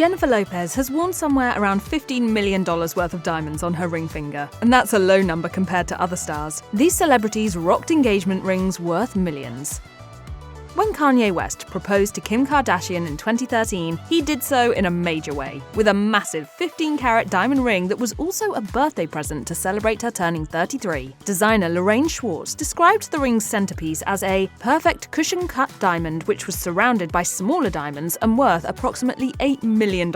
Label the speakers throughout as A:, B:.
A: Jennifer Lopez has worn somewhere around $15 million worth of diamonds on her ring finger, and that's a low number compared to other stars. These celebrities rocked engagement rings worth millions. When Kanye West proposed to Kim Kardashian in 2013, he did so in a major way, with a massive 15-carat diamond ring that was also a birthday present to celebrate her turning 33. Designer Lorraine Schwartz described the ring's centerpiece as a perfect cushion-cut diamond which was surrounded by smaller diamonds and worth approximately $8 million.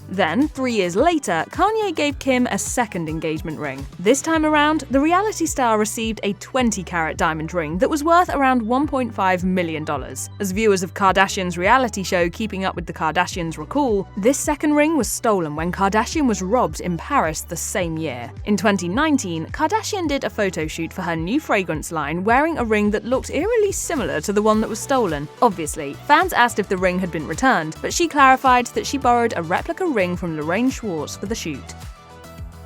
A: Then, 3 years later, Kanye gave Kim a second engagement ring. This time around, the reality star received a 20-carat diamond ring that was worth around $1.5 million. As viewers of Kardashian's reality show Keeping Up with the Kardashians recall, this second ring was stolen when Kardashian was robbed in Paris the same year. In 2019, Kardashian did a photo shoot for her new fragrance line wearing a ring that looked eerily similar to the one that was stolen. Obviously, fans asked if the ring had been returned, but she clarified that she borrowed a replica ring from Lorraine Schwartz for the shoot.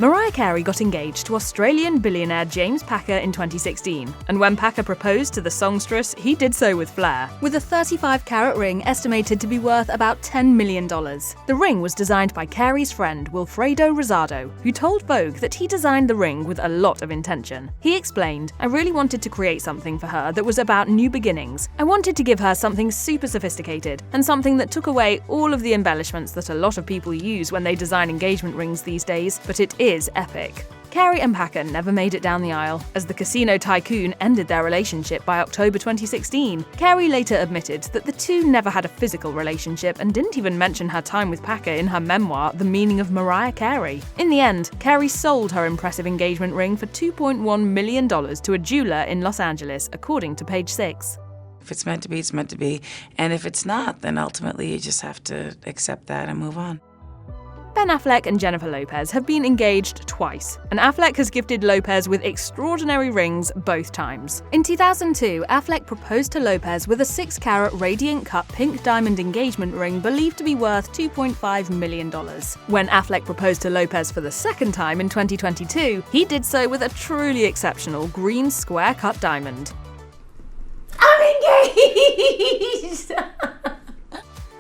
A: Mariah Carey got engaged to Australian billionaire James Packer in 2016, and when Packer proposed to the songstress, he did so with flair, with a 35-carat ring estimated to be worth about $10 million. The ring was designed by Carey's friend Wilfredo Rosado, who told Vogue that he designed the ring with a lot of intention. He explained, "I really wanted to create something for her that was about new beginnings. I wanted to give her something super sophisticated, and something that took away all of the embellishments that a lot of people use when they design engagement rings these days, but it is epic." Carey and Packer never made it down the aisle, as the casino tycoon ended their relationship by October 2016. Carey later admitted that the two never had a physical relationship and didn't even mention her time with Packer in her memoir, The Meaning of Mariah Carey. In the end, Carey sold her impressive engagement ring for $2.1 million to a jeweler in Los Angeles, according to Page 6.
B: If it's meant to be, it's meant to be. And if it's not, then ultimately you just have to accept that and move on.
A: Ben Affleck and Jennifer Lopez have been engaged twice, and Affleck has gifted Lopez with extraordinary rings both times. In 2002, Affleck proposed to Lopez with a 6-carat radiant cut pink diamond engagement ring believed to be worth $2.5 million. When Affleck proposed to Lopez for the second time in 2022, he did so with a truly exceptional green square-cut diamond.
C: I'm engaged!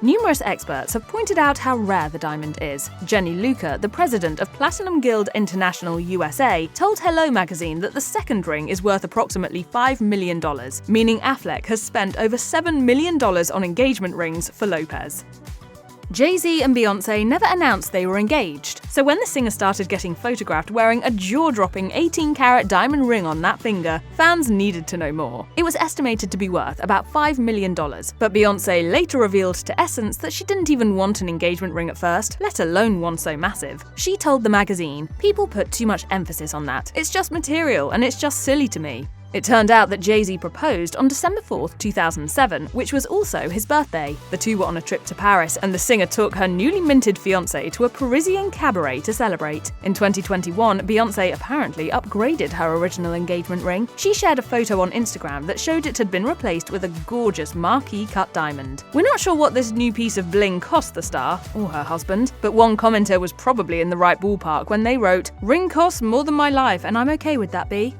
A: Numerous experts have pointed out how rare the diamond is. Jenny Luca, the president of Platinum Guild International USA, told Hello magazine that the second ring is worth approximately $5 million, meaning Affleck has spent over $7 million on engagement rings for Lopez. Jay-Z and Beyoncé never announced they were engaged, so when the singer started getting photographed wearing a jaw-dropping 18-carat diamond ring on that finger, fans needed to know more. It was estimated to be worth about $5 million, but Beyoncé later revealed to Essence that she didn't even want an engagement ring at first, let alone one so massive. She told the magazine, "People put too much emphasis on that. It's just material, and it's just silly to me." It turned out that Jay-Z proposed on December 4, 2007, which was also his birthday. The two were on a trip to Paris, and the singer took her newly minted fiancé to a Parisian cabaret to celebrate. In 2021, Beyoncé apparently upgraded her original engagement ring. She shared a photo on Instagram that showed it had been replaced with a gorgeous marquee-cut diamond. We're not sure what this new piece of bling cost the star, or her husband, but one commenter was probably in the right ballpark when they wrote, "Ring costs more than my life, and I'm okay with that, B."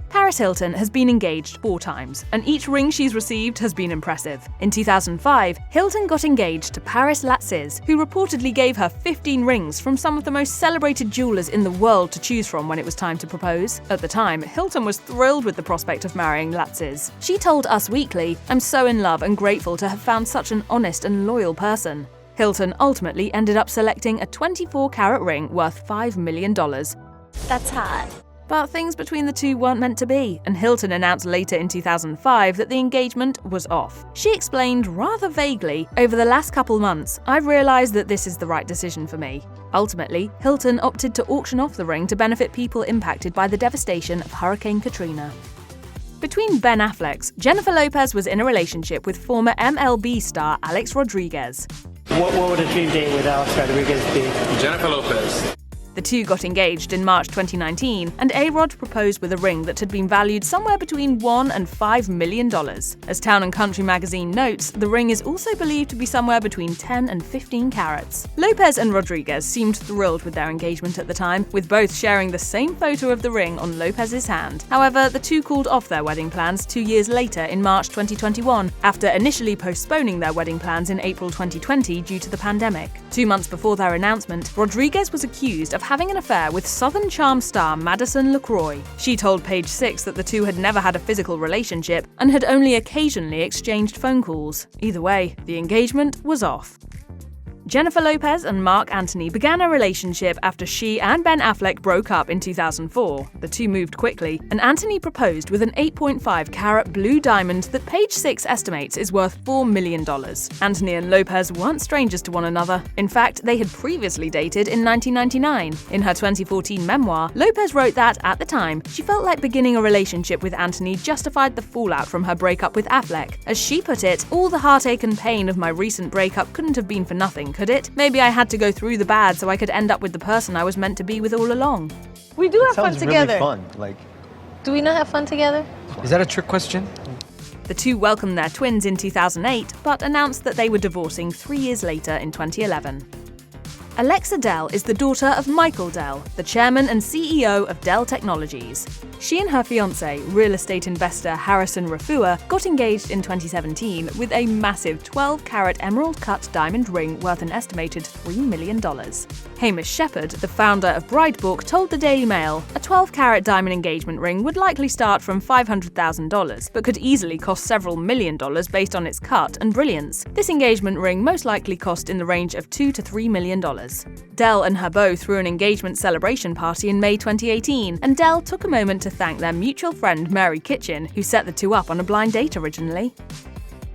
A: Paris Hilton has been engaged 4 times, and each ring she's received has been impressive. In 2005, Hilton got engaged to Paris Latsis, who reportedly gave her 15 rings from some of the most celebrated jewelers in the world to choose from when it was time to propose. At the time, Hilton was thrilled with the prospect of marrying Latsis. She told Us Weekly, "I'm so in love and grateful to have found such an honest and loyal person." Hilton ultimately ended up selecting a 24-carat ring worth $5 million.
C: That's hot.
A: But things between the two weren't meant to be, and Hilton announced later in 2005 that the engagement was off. She explained rather vaguely, "Over the last couple months, I've realized that this is the right decision for me." Ultimately, Hilton opted to auction off the ring to benefit people impacted by the devastation of Hurricane Katrina. Between Ben Affleck's, Jennifer Lopez was in a relationship with former MLB star Alex Rodriguez.
D: What would a dream date with Alex Rodriguez be?
E: Jennifer Lopez.
A: The two got engaged in March 2019, and A-Rod proposed with a ring that had been valued somewhere between $1 and $5 million. As Town & Country magazine notes, the ring is also believed to be somewhere between 10 and 15 carats. Lopez and Rodriguez seemed thrilled with their engagement at the time, with both sharing the same photo of the ring on Lopez's hand. However, the two called off their wedding plans 2 years later in March 2021, after initially postponing their wedding plans in April 2020 due to the pandemic. 2 months before their announcement, Rodriguez was accused of having an affair with Southern Charm star Madison LaCroix. She told Page Six that the two had never had a physical relationship and had only occasionally exchanged phone calls. Either way, the engagement was off. Jennifer Lopez and Marc Anthony began a relationship after she and Ben Affleck broke up in 2004. The two moved quickly, and Anthony proposed with an 8.5-carat blue diamond that Page Six estimates is worth $4 million. Anthony and Lopez weren't strangers to one another. In fact, they had previously dated in 1999. In her 2014 memoir, Lopez wrote that, at the time, she felt like beginning a relationship with Anthony justified the fallout from her breakup with Affleck. As she put it, all the heartache and pain of my recent breakup couldn't have been for nothing, could it? Maybe I had to go through the bad so I could end up with the person I was meant to be with all along.
D: We do have fun together.
E: Sounds really fun.
D: Do we not have fun together?
E: Is that a trick question?
A: The two welcomed their twins in 2008, but announced that they were divorcing 3 years later in 2011. Alexa Dell is the daughter of Michael Dell, the chairman and CEO of Dell Technologies. She and her fiancé, real estate investor Harrison Rafua, got engaged in 2017 with a massive 12-carat emerald-cut diamond ring worth an estimated $3 million. Hamish Shepherd, the founder of Bridebook, told the Daily Mail, a 12-carat diamond engagement ring would likely start from $500,000, but could easily cost several $1 million based on its cut and brilliance. This engagement ring most likely cost in the range of $2 to $3 million. Dell and her beau threw an engagement celebration party in May 2018, and Dell took a moment to thank their mutual friend Mary Kitchen, who set the two up on a blind date originally.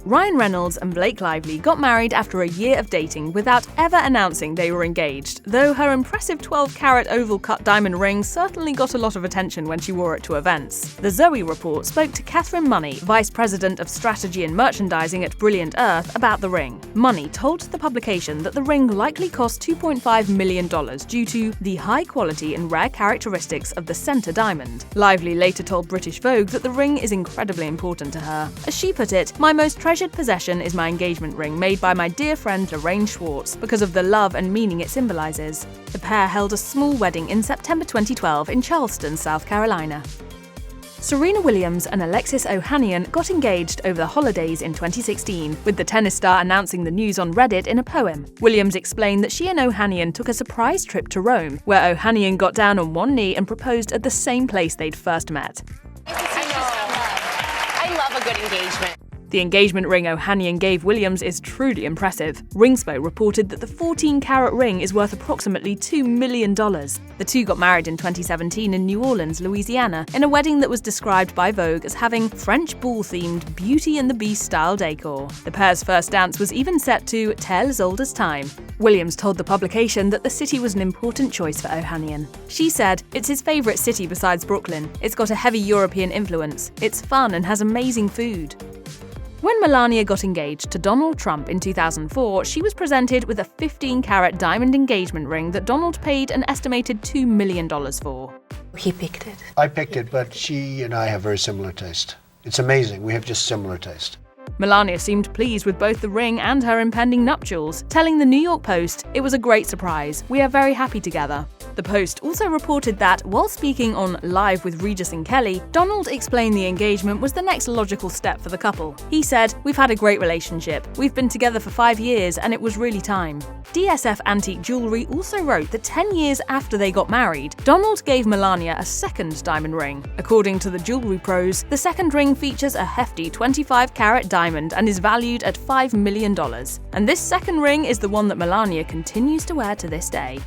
A: Ryan Reynolds and Blake Lively got married after a year of dating without ever announcing they were engaged, though her impressive 12-carat oval-cut diamond ring certainly got a lot of attention when she wore it to events. The Zoe Report spoke to Catherine Money, Vice President of Strategy and Merchandising at Brilliant Earth, about the ring. Money told the publication that the ring likely cost $2.5 million due to the high quality and rare characteristics of the center diamond. Lively later told British Vogue that the ring is incredibly important to her. As she put it, "My most treasured possession is my engagement ring made by my dear friend Lorraine Schwartz because of the love and meaning it symbolizes." The pair held a small wedding in September 2012 in Charleston, South Carolina. Serena Williams and Alexis Ohanian got engaged over the holidays in 2016, with the tennis star announcing the news on Reddit in a poem. Williams explained that she and Ohanian took a surprise trip to Rome, where Ohanian got down on one knee and proposed at the same place they'd first met.
C: I love a good engagement.
A: The engagement ring Ohanian gave Williams is truly impressive. Ringspo reported that the 14-carat ring is worth approximately $2 million. The two got married in 2017 in New Orleans, Louisiana, in a wedding that was described by Vogue as having French ball-themed Beauty and the Beast-style decor. The pair's first dance was even set to Tale as Old as Time. Williams told the publication that the city was an important choice for Ohanian. She said, "It's his favorite city besides Brooklyn. It's got a heavy European influence. It's fun and has amazing food." When Melania got engaged to Donald Trump in 2004, she was presented with a 15-carat diamond engagement ring that Donald paid an estimated $2 million for.
D: He picked it.
F: I picked it, but she and I have very similar taste. It's amazing. We have just similar taste.
A: Melania seemed pleased with both the ring and her impending nuptials, telling the New York Post, "It was a great surprise. We are very happy together." The Post also reported that, while speaking on Live with Regis and Kelley, Donald explained the engagement was the next logical step for the couple. He said, "We've had a great relationship. We've been together for 5 years and it was really time." DSF Antique Jewelry also wrote that 10 years after they got married, Donald gave Melania a second diamond ring. According to the Jewelry Pros, the second ring features a hefty 25-carat diamond and is valued at $5 million. And this second ring is the one that Melania continues to wear to this day.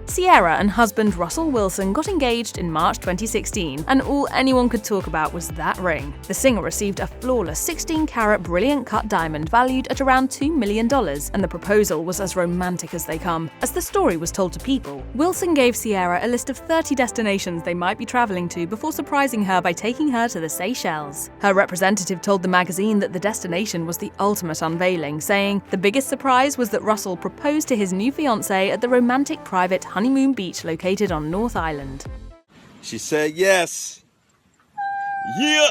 A: Ciara and husband Russell Wilson got engaged in March 2016, and all anyone could talk about was that ring. The singer received a flawless 16-carat brilliant cut diamond valued at around $2 million, and the proposal was as romantic as they come. As the story was told to People, Wilson gave Ciara a list of 30 destinations they might be traveling to before surprising her by taking her to the Seychelles. Her representative told the magazine that the destination was the ultimate unveiling, saying, "The biggest surprise was that Russell proposed to his new fiancée at the romantic private honeymoon beach located on North Island.
E: She said yes. Yeah.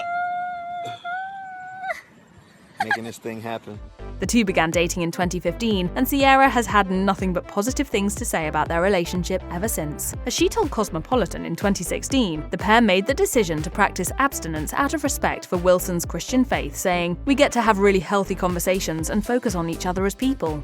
E: Making this thing happen.
A: The two began dating in 2015, and Ciara has had nothing but positive things to say about their relationship ever since. As she told Cosmopolitan in 2016, the pair made the decision to practice abstinence out of respect for Wilson's Christian faith, saying, "We get to have really healthy conversations and focus on each other as people."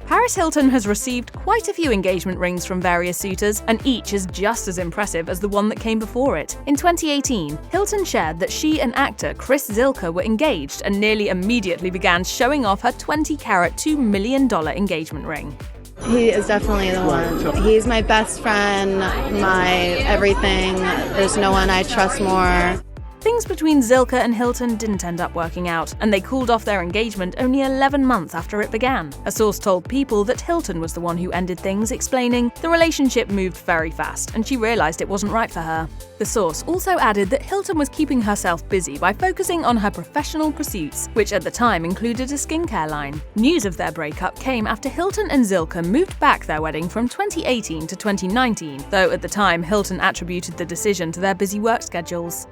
A: Paris Hilton has received quite a few engagement rings from various suitors, and each is just as impressive as the one that came before it. In 2018, Hilton shared that she and actor Chris Zilka were engaged and nearly immediately began showing off her 20-carat $2 million engagement ring.
G: He is definitely the one. He's my best friend, my everything. There's no one I trust more.
A: Things between Zilka and Hilton didn't end up working out, and they called off their engagement only 11 months after it began. A source told People that Hilton was the one who ended things, explaining, "The relationship moved very fast, and she realized it wasn't right for her." The source also added that Hilton was keeping herself busy by focusing on her professional pursuits, which at the time included a skincare line. News of their breakup came after Hilton and Zilka moved back their wedding from 2018 to 2019, though at the time Hilton attributed the decision to their busy work schedules.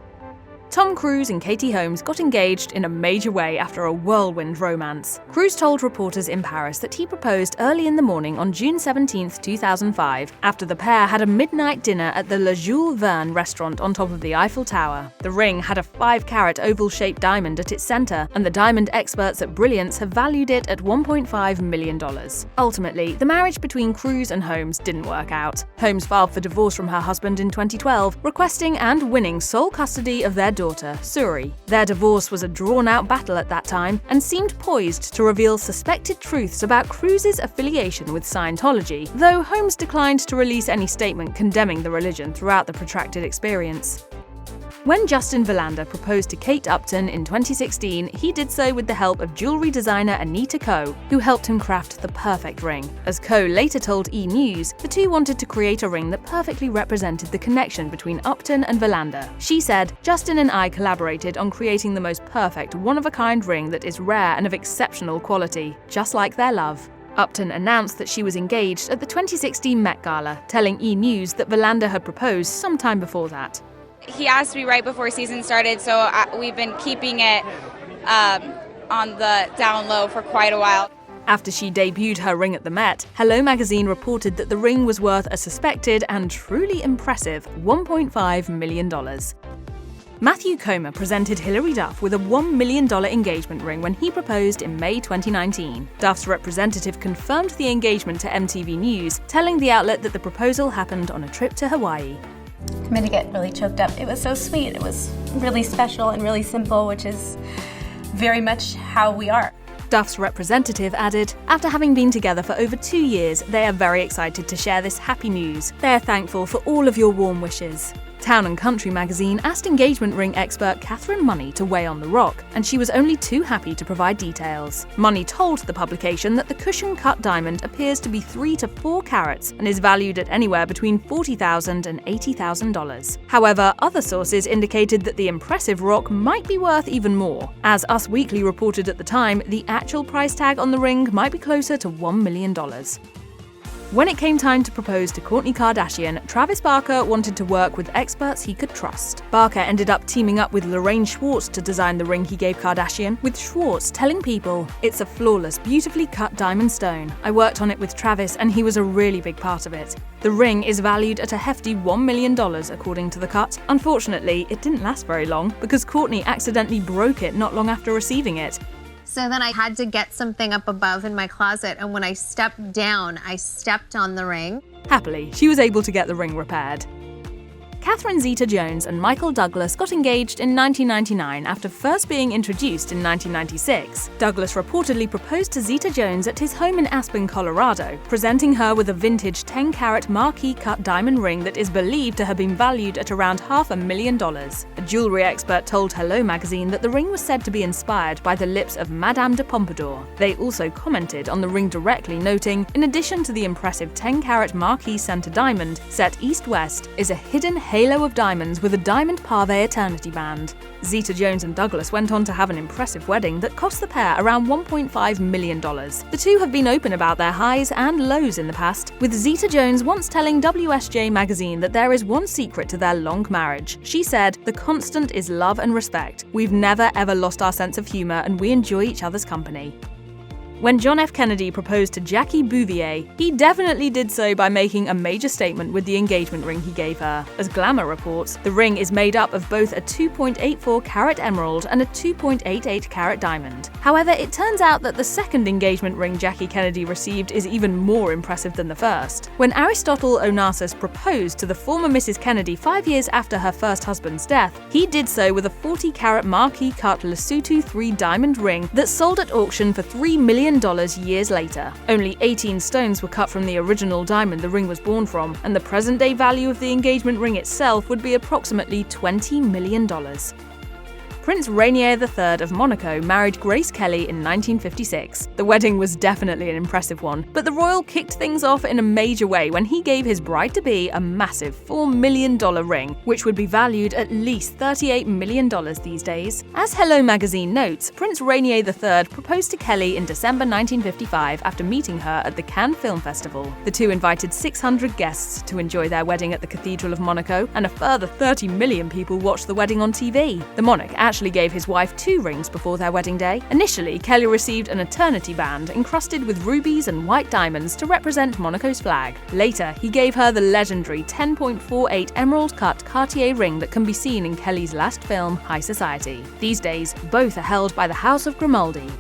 A: Tom Cruise and Katie Holmes got engaged in a major way after a whirlwind romance. Cruise told reporters in Paris that he proposed early in the morning on June 17, 2005, after the pair had a midnight dinner at the Le Jules Verne restaurant on top of the Eiffel Tower. The ring had a 5-carat oval-shaped diamond at its center, and the diamond experts at Brilliance have valued it at $1.5 million. Ultimately, the marriage between Cruise and Holmes didn't work out. Holmes filed for divorce from her husband in 2012, requesting and winning sole custody of their daughter, Suri. Their divorce was a drawn-out battle at that time and seemed poised to reveal suspected truths about Cruise's affiliation with Scientology, though Holmes declined to release any statement condemning the religion throughout the protracted experience. When Justin Verlander proposed to Kate Upton in 2016, he did so with the help of jewelry designer Anita Ko, who helped him craft the perfect ring. As Ko later told E! News, the two wanted to create a ring that perfectly represented the connection between Upton and Verlander. She said, "Justin and I collaborated on creating the most perfect, one-of-a-kind ring that is rare and of exceptional quality, just like their love." Upton announced that she was engaged at the 2016 Met Gala, telling E! News that Verlander had proposed sometime before that.
H: He asked me right before season started, so we've been keeping it on the down low for quite a while.
A: After she debuted her ring at the Met, Hello magazine reported that the ring was worth a suspected and truly impressive $1.5 million. Matthew Comer presented Hilary Duff with a $1 million engagement ring when he proposed in May 2019. Duff's representative confirmed the engagement to MTV News, telling the outlet that the proposal happened on a trip to Hawaii.
C: I'm gonna get really choked up. It was so sweet. It was really special and really simple, which is very much how we are.
A: Duff's representative added, "After having been together for over 2 years, they are very excited to share this happy news. They are thankful for all of your warm wishes." Town & Country magazine asked engagement ring expert Catherine Money to weigh on the rock, and she was only too happy to provide details. Money told the publication that the cushion-cut diamond appears to be 3 to 4 carats and is valued at anywhere between $40,000 and $80,000. However, other sources indicated that the impressive rock might be worth even more. As Us Weekly reported at the time, the actual price tag on the ring might be closer to $1 million. When it came time to propose to Kourtney Kardashian, Travis Barker wanted to work with experts he could trust. Barker ended up teaming up with Lorraine Schwartz to design the ring he gave Kardashian, with Schwartz telling People, "It's a flawless, beautifully cut diamond stone. I worked on it with Travis and he was a really big part of it. The ring is valued at a hefty $1 million according to the cut. Unfortunately, it didn't last very long because Kourtney accidentally broke it not long after receiving it.
I: So then I had to get something up above in my closet, and when I stepped down, I stepped on the ring.
A: Happily, she was able to get the ring repaired. Catherine Zeta-Jones and Michael Douglas got engaged in 1999 after first being introduced in 1996. Douglas reportedly proposed to Zeta-Jones at his home in Aspen, Colorado, presenting her with a vintage 10-carat marquee-cut diamond ring that is believed to have been valued at around $500,000. A jewelry expert told Hello magazine that the ring was said to be inspired by the lips of Madame de Pompadour. They also commented on the ring directly, noting, "In addition to the impressive 10-carat marquee center diamond, set east-west, is a hidden halo of diamonds with a diamond pave eternity band. Zeta Jones and Douglas went on to have an impressive wedding that cost the pair around $1.5 million. The two have been open about their highs and lows in the past, with Zeta Jones once telling WSJ magazine that there is one secret to their long marriage. She said, "The constant is love and respect. We've never ever lost our sense of humor and we enjoy each other's company." When John F. Kennedy proposed to Jackie Bouvier, he definitely did so by making a major statement with the engagement ring he gave her. As Glamour reports, the ring is made up of both a 2.84 carat emerald and a 2.88 carat diamond. However, it turns out that the second engagement ring Jackie Kennedy received is even more impressive than the first. When Aristotle Onassis proposed to the former Mrs. Kennedy 5 years after her first husband's death, he did so with a 40-carat marquee-cut Lesotho 3 diamond ring that sold at auction for $3 million years later. Only 18 stones were cut from the original diamond the ring was born from, and the present-day value of the engagement ring itself would be approximately $20 million. Prince Rainier III of Monaco married Grace Kelley in 1956. The wedding was definitely an impressive one, but the royal kicked things off in a major way when he gave his bride-to-be a massive $4 million ring, which would be valued at least $38 million these days. As Hello magazine notes, Prince Rainier III proposed to Kelley in December 1955 after meeting her at the Cannes Film Festival. The two invited 600 guests to enjoy their wedding at the Cathedral of Monaco, and a further 30 million people watched the wedding on TV. The monarch actually gave his wife 2 rings before their wedding day. Initially, Kelley received an eternity band encrusted with rubies and white diamonds to represent Monaco's flag. Later, he gave her the legendary 10.48 emerald-cut Cartier ring that can be seen in Kelley's last film, High Society. These days, both are held by the House of Grimaldi.